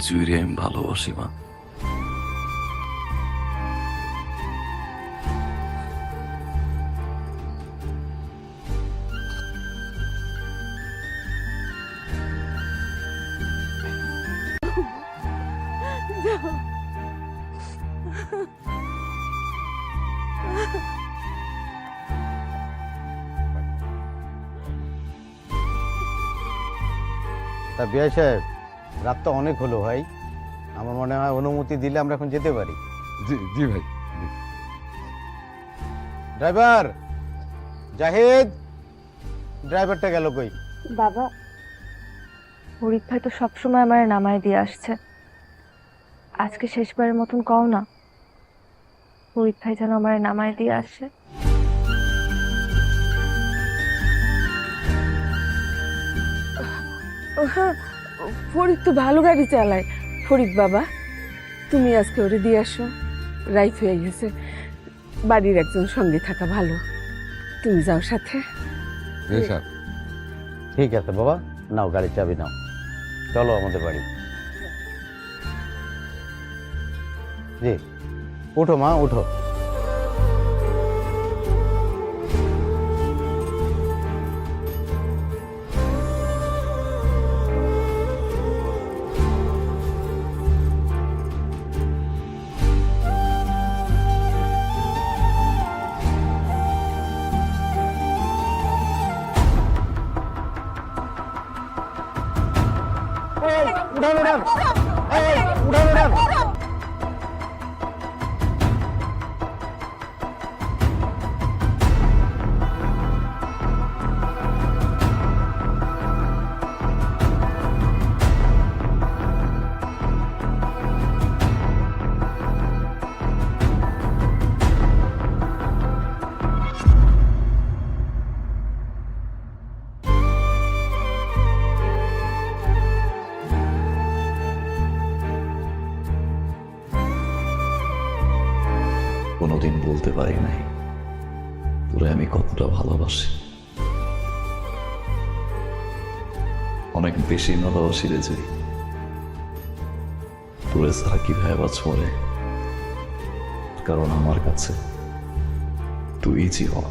জুইরে আমি ভালোবাসি মা। তা বিআই সাহেব, রাত তো অনেক হলো ভাই, আমার মনে হয় অনুমতি দিলে আমরা এখন যেতে পারি। জি জি ভাই। ড্রাইভার জাহিদ, ড্রাইভারটা গেল কই? বাবা, ফরিদ ভাই তো সবসময় আমার নামায় দিয়ে আসছে, আজকে শেষবারের মতন কও না ফরিদ ভাই যেন আমার নামায় দিয়ে আসে। হ্যাঁ, ফরিদ তো ভালো গাড়ি চালায়। ফরিদ বাবা, তুমি আজকে ওরে দিয়ে আসো, রাইত হয়ে গেছে, বাড়ির একজন সঙ্গে থাকা ভালো। তুমি যাও সাথে। স্যার। ঠিক আছে বাবা, নাও গাড়ির চাবি নাও, চলো আমাদের বাড়ি। জি, উঠো মা, উঠো। উঠান উঠান, উঠান উঠান। কোনোদিন বলতে পারি নাই তোরে আমি কতটা ভালোবাসি, অনেক বেশি ভালোবাসি রে জুই। তোরে ছাড়া কিভাবে বাঁচব রে, কারণ আমার কাছে তুই জীবন।